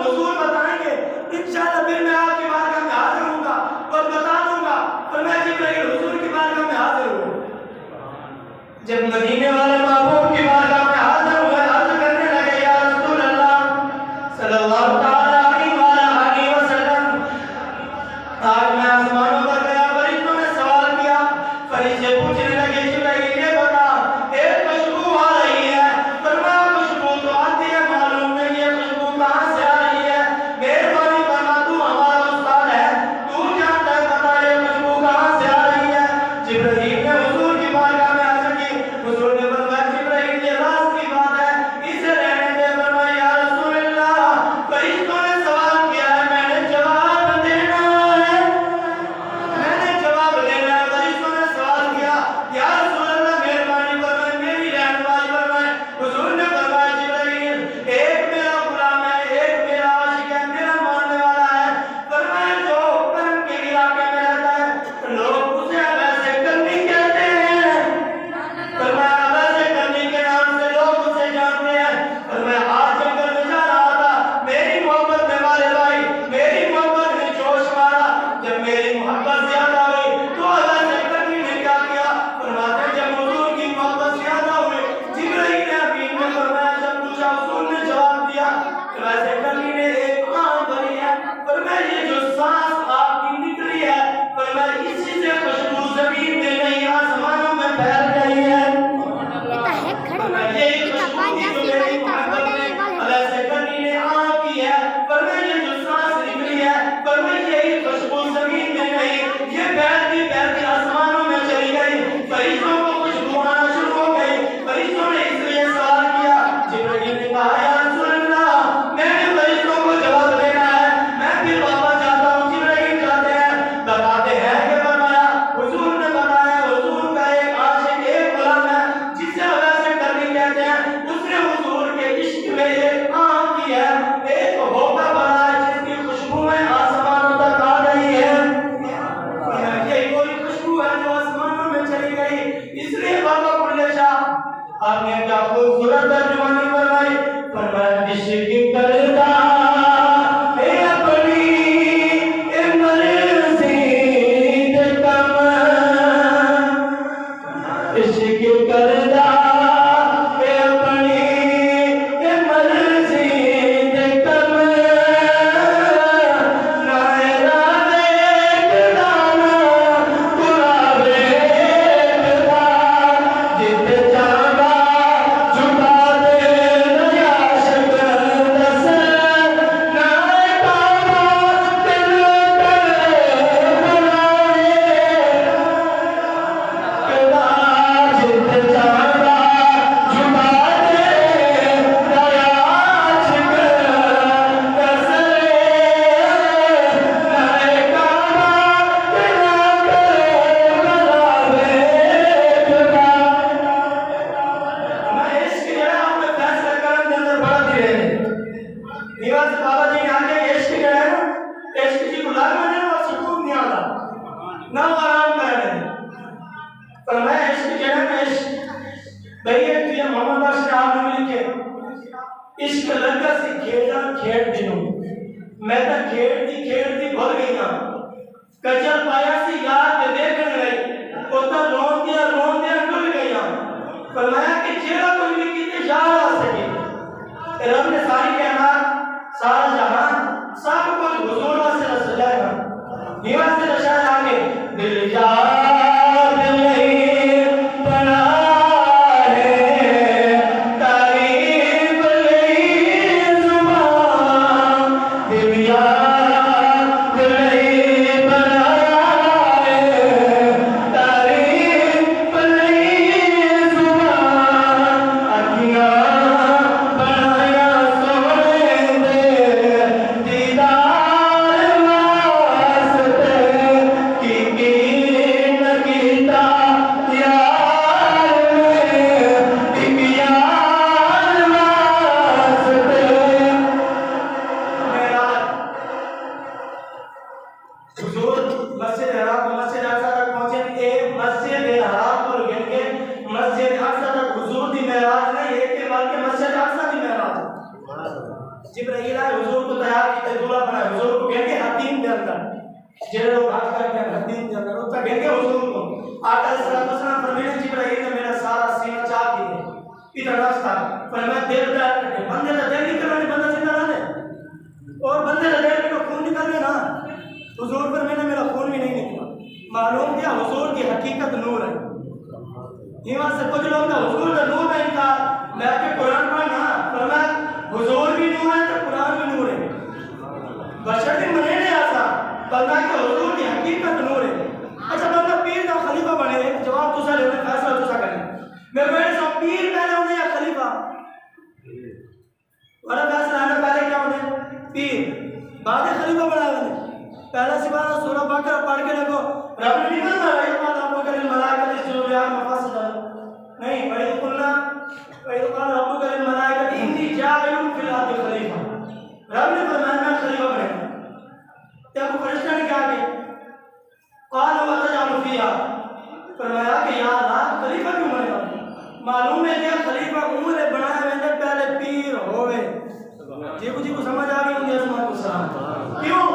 حضور بتائیں گے انشاءاللہ پھر میں آپ کی بارگاہ میں حاضر ہوں گا اور بتا دوں گا۔ فرمایا جبرائیل حضور کی بارگاہ میں حاضر ہو۔ جب مدینے والے محبوب کی بارگاہ میں حاضر ہوئے، عرض کرنے لگے یا رسول اللہ صلی اللہ تعالیٰ علیہ وسلم، آج میں آسمانوں پر گیا، فرشتوں نے سوال کیا، فرشتے پوچھنے لگے جبرائیل یہ بتا ایک خوشبو آ رہی ہے۔ فرمایا خوشبو تو آتی ہے، معلوم نہیں ہے خوشبو کہاں سے آ رہی ہے، مہربانی فرما تو ہمارا استاد ہے، تو جانتا ہے، بتا یہ خوشبو کہاں سے آ رہی ہے۔ جبرائیل نے حضور کی بارگاہ میں عرض کی، حضور نے فرمایا جبرائیل یہ راز کی بات ہے، اسے رہنے دے۔ فرمایا یا رسول اللہ فرشتوں نے سوال کیا ہے، میں نے جواب دینا ہے، میں نے جواب دینا ہے۔ فرشتوں نے سوال کیا یا رسول اللہ مہربانی فرمائے، میری رہنمائی فرمائے۔ حضور نے فرمایا جبرائیل ایک میرا غلام ہے، ایک میرا عاشق ہے، میرا ماننے والا ہے۔ فرمایا جو کرم کے علاقے میں رہتا ہے لوگ اسے ویسے کرنی کہتے ہیں۔ فرمایا ویسے کرنی کے نام سے لوگ اسے جانتے ہیں۔ فرمایا آج جنگل میں جا رہا تھا، میری محبت میں والے بھائی میری محبت نے جوش مارا، جب میری محبت زیادہ ہوئی تو ویسے کرنی نے کیا کیا؟ فرماتے ہیں جب حضور کی محبت زیادہ ہوئی، جبرائیل نے امین نے فرمایا جب پوچھا حضور نے جواب دیا ویسے کرنی نے ایک آن بھری ہے۔ فرمایا یہ جو سانس آپ کی نکلی ہے، فرمایا اسی سے خوشبو زمین میں نہیں آسمانوں میں پھیل گئی ہے۔ فرمایا یہی خوشبو تھی جو میری محبت نے ویسے کرنی نے آن کی ہے۔ فرمایا یہ جو سانس نکلی ہے، فرمایا یہی خوشبو زمین میں نہیں، یہ پھیلتی آسمانوں میں چلی گئی۔ فرشتوں کو خوشبو آنا شروع ہو گئی۔ فرشتوں نے اس لیے سوال کیا، جبرائیل نے کہا یا رسول اللہ میں نے فرشتوں کو جواب دینا ہے، میں پھر واپس جاتا ہوں۔ جبرائیل جاتے ہیں، بتاتے ہیں کہ فرمایا حضور نے بتایا حضور کا ایک عاشق ایک غلام ہے جسے ویسے کرنی کہتے ہیں، اس نے حضور کے عشق میں ایک آن کی ہے، ایک ہوکا بنا ہے جس کی خوشبوئیں آسمانوں تک آ گئی ہے۔ یہ کوئی خوشبو ہے جو آسمانوں میں چلی گئی۔ اس لیے بابا بلے شاہ آپ نے کیا خوبصورت ترجمانی فرمائی، فرمایا عشق کرتا ہے اپنی مرضی دے کم، عشق کرتا ہے اپنی مرضی دے کم، نائرہ دیکھ دانا پورا دیکھ دا، جت جانا جھکا دے نیا شکر دس، نائے کعبہ دل کرے بنائے کدا، جت جانا جھکا دے نیا شکر دس، نائے کعبہ دل کرے بنائے کدا۔ میں عشق جو ہے آپ میں فیصلہ کرنے کے اندر بڑا دیر ہے۔ دیوار سے بابا جی نے آگے عشق جو ہے نا، عشق جی کو لازم ہے اور سکون نہیں آتا، نہ وہ آرام کرنے دیں۔ فرمایا عشق جو ہے نا عشق بھئی ایک تو یہ محمد بخش نے آپ نے مل کے عشق لگا سی کھیڑا کھیڑ دنوں، میں تا کھیڑتی بھر گئی نا، کچل پایا سی یاد دیکھن گئی، اوتا رون دیا ڈل گئی نا۔ فرمایا کہ جیڑا کوئی بھی کیتے یاد آ سکے، رب نے ساری کائنات سارا جہان سب کچھ حضور سے سجائے گا۔ دیوار سے رشاہ آگے دل یاد نہیں بنا ہے، تعریف نہیں زبان، دل یاد نہیں بنا ہے، تعریف نہیں زبان، اکھیاں بنایا سونے دے دیدار واسطے، جبرائیل آئے حضور کو تیار کی دولا بنائے حضور کو کہیں گے حدین دے اندر جنہیں لوگ حق کر کے حدین دے اندر اس کا کہیں گے حضور کو آقا علیہ السلام فرمینے جبرائیل نے میرا سارا سینہ چاک دیے ادھر نفس تھا فرمایا دل دار کرنے بندے کا دل نکلنے بندہ زندہ رہنے اور بندے کا دل کو خون نکلنے نا حضور پر میں نے میرا خون بھی نہیں نکلا معلوم کیا حضور کی حقیقت نور ہے یہاں سے کچھ لوگ کا حضور کا نور کا انکار میں کہ قرآن پڑھنا فرمایا حضور بھی نور ہے تو قرآن بھی نور ہے بشرطی منے نہیں آسا بندہ کہ حضور کی حقیقت نور ہے اچھا بندہ پیر کا خلیفہ بنے جواب تو سا لے فیصلہ تو سا کریں میں کہنے سا پیر پہلے ہونے یا خلیفہ والا فیصلہ ہے پہلے کیا ہونے پیر بعد خلیفہ بنا ہونے پہلا سبحانہ سورہ بقرہ پڑھ کے لگو رب نے نہیں فرمایا رہی بات آپ کو کریں ملائکہ اس جو بیان مفاسد نہیں وَإِذْ قُلْنَا وَإِذْ قَالَ رَبُّكَ لِلْمَلَائِكَةِ إِنِّي جَاعِلٌ فِي الْأَرْضِ خَلِيفَةً رب نے فرمایا میں خلیفہ بنے گا کیا کو فرشتہ نے کہا کہ قَالَ وَتَجْعَلُ فِيهَا فرمایا کہ یا اللہ خلیفہ کیوں بنے گا معلوم ہے کہ خلیفہ عمر بنایا میں نے پہلے پیر ہوئے جی کو سمجھ آ گئی مجھے اسماء کو سلام کیوں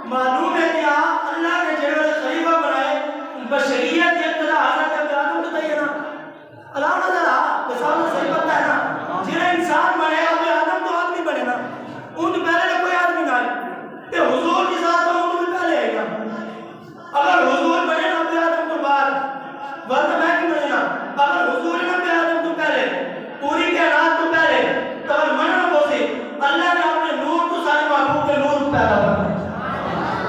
معلوم ہے کہ اللہ نے جنہوں خلیفہ بنائے بشریت ابتدا حضرت آدم کو تینا اللہ نظر مثال صحیح پتہ ہے نا جنہیں انسان بنے اب آدم تو آدمی بنے نا ان پہلے کوئی آدمی نہ آئے کہ حضور کی ذات تو ان بھی پہلے آئے گا اگر حضور بنے نا اب آدم تو بعد وقت میں کی بنے نا اگر حضور نے اب آدم تو پہلے پوری کائنات تو پہلے تو اگر منع بوسی اللہ نے اپنے نور کو سارے محبوب کے نور کو پیدا کرنا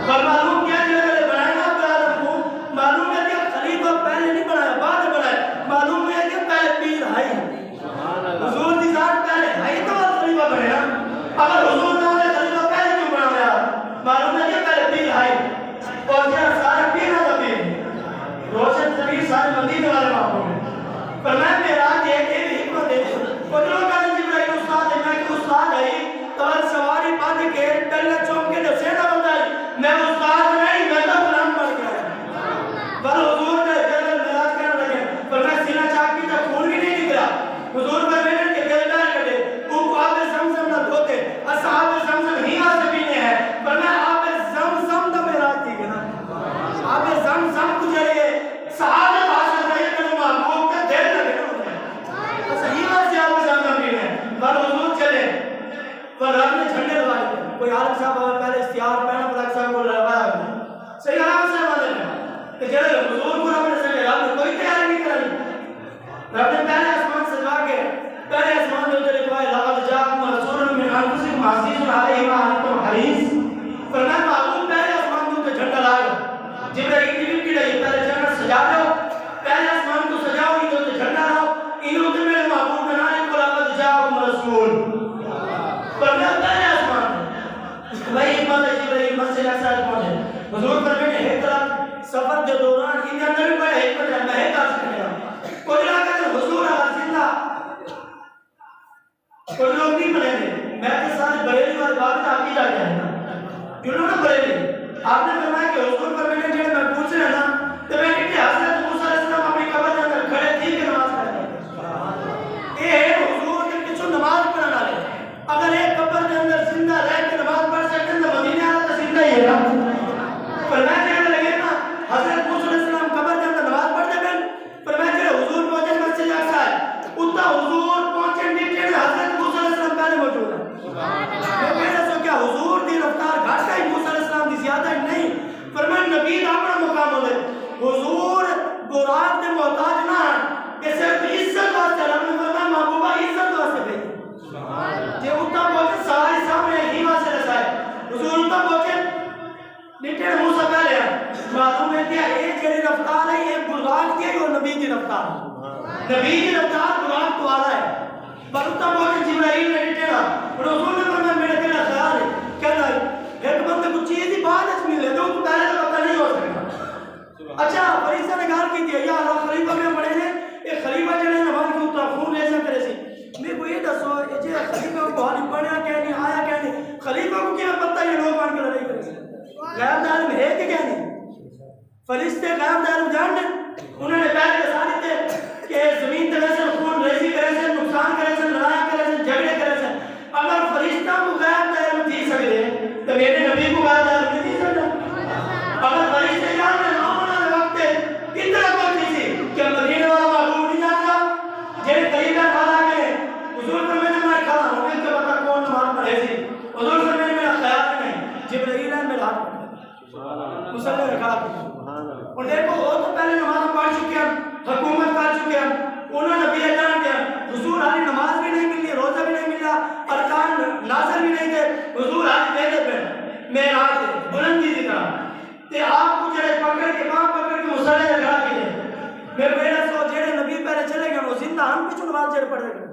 اور معلوم کیا کہ بنائے نا اب آدم کو معلوم ہے کہ خلیفہ پہلے نہیں بنایا بعد بنایا معلوم ہے کہ پہلے پیر ہے حضور کی ذات پہلے ہے تو خلیفہ بنے نا اگر حضور نہ ہوئے خلیفہ پہلے کیوں بنا گیا معلوم ہے کہ پہلے پیر ہے اور کیا سارے پیر ہے تو پیر روشن طبیر سارے مدینے والے معبود ہیں پر میں میرا ایک حکمت ہے اور لوگ کہتے ہیں جبرائیل استاد ہے میں کہ استاد ہے تو سواری پاتے کے ڈلے چوم کے جو سینہ بتائی میں استاد نہیں میں تو غلام بن گیا بل حضور نے جلال مراج کرنے لگے پر میں سینہ چاک کی جب خون بھی نہیں نکلا حضور پر میں نے کہ گلدار کٹے وہ کو آب زمزم نہ دھوتے اصحاب زمزم ہی آج پینے ہیں پر میں آب زمزم نہ میراج تھی گنا آب زمزم کو جلے سعادت حاصل رہے کہ محبوب کا دیر لگے ہوتے صحیح آج سے آب زمزم پینے ہیں پر حضور چلے پر رب نے جھنڈے لگائے کوئی عالم صاحب ہمیں پہلے استیار پہنا پتاک صاحب کو لگایا صحیح عالم صاحب آدھے ہیں کہ جلے حضور کو رب نے سکے رب نے کوئی تیاری نہیں کرنی رب نے پہلے آسمان سجا کے پہلے آسمان میں اتر لکھوائے لَقَدْ جَاءَكُمْ رَسُولٌ مِّنْ أَنفُسِكُمْ عَزِيزٌ عَلَيْهِ مَا عَنِتُّمْ حَرِيصٌ فرمایا معلوم پہلے آسمان میں اتر جھنڈا لائے جبرائیل کی لگی پہلے جنت سجا دو پہلے آسمان کو سجاؤ یہ اتر جھنڈا لاؤ انہوں نے میرے محبوب بنانے کو لَقَدْ جَاءَكُمْ رَسُولٌ فرمایا پہلے آسمان میں وہی حکمت ہے جبرائیل مسجد اقصی پہنچے حضور فرمایا حکمت سفر کے دوران ان اندر بھی بڑے حکمت ہے میں کہا سکتے ہیں کوئی لوگ کہتے ہیں حضور اگر زندہ کوئی لوگ نہیں بنے گے میں کے ساتھ بریلی والے بات آپ کی جاتے ہیں کیوں نے بریلی آپ نے فرمایا کہ حضور پر میں نے میں پوچھ رہا نا تو میں نے کہ حضرت موسیٰ علیہ السلام اپنی قبر کے اندر کھڑے تھی کہ نماز پڑھتے یہ حضور کے پیچھے نماز پڑھنا لے اگر ایک قبر کے اندر زندہ رہ کے نماز پڑھ سکتے ہیں تو مدینے آنا تو زندہ ہی ہے نا پر میں کہنے لگے نا حضرت موسیٰ علیہ السلام قبر کے اندر نماز پڑھتے ہیں پر میں کہنے حضور پہنچے مسجد اقصی اتنا حضور پہنچے نیچے حضرت موسیٰ علیہ السلام پہلے موجود ہے میں کہنے سو کیا حضور دی رفتار گھٹ گئی موسیٰ علیہ السلام دی زیادہ نہیں پر میں نبی اپنا مقام ہوتے حضور براق دے محتاج نہ کہ صرف عزت واسطے رب نے فرمایا محبوبہ عزت واسطے بھیجی جے اتنا پہنچے سارے سامنے ہی واسطے رسائے حضور اتنا پہنچے نیچے موسیٰ پہلے معلوم ہے کیا ایک جڑی رفتار ہے یہ براق کی ہے اور نبی کی رفتار نبی کی رفتار براق تو آ رہا ہے پر اتنا پہنچے جبرائیل نے نیچے نا رسول نے فرمایا میرے دل خیال ہے کہنا ہے ایک بندے کو چیز ہی بعد اس ملے تو پہلے تو پتہ نہیں ہو سکتا اچھا فریضہ نے کہا کی تھی یا اللہ خلیفہ میں پڑھے نے ایک خلیفہ جڑے نا وہاں کی اتنا خون لے سکتے سی میں کو یہ دسو یہ خلیفہ کو بہت پڑھا کیا نہیں آیا کیا نہیں خلیفہ کو کیا پتہ یہ لوگ مان کے لڑائی کرے سی غیب عالم ہے کہ کیا نہیں فرشتے غیب عالم جانتے انہوں نے پہلے بتا دیتے کہ زمین تے ویسے خون ریزی کرے سے نقصان کرے سے لڑائی کرے سے جھگڑے کرے سے اگر فرشتہ کو غیب عالم تھی سکتے مسئلے کھڑا کیا. اور دیکھو وہ تو پہلے نماز پڑھ چکے ہیں, حکومت کر چکے ہیں, انہوں نے بھی اعلان کیا حضور علی نماز بھی نہیں ملی, روزہ بھی نہیں ملا, ارکان ناصر بھی نہیں تھے, حضور علی بیٹھے پہ معراج تھے بلندی کی طرح, تے آپ کو جڑے پکڑ کے باں پکڑ کے مسئلے کھڑا کیے. میرے بیٹا سو جڑے نبی پہلے چلے گئے وہ زندہ ہم کچھ نماز جڑے پڑھ رہے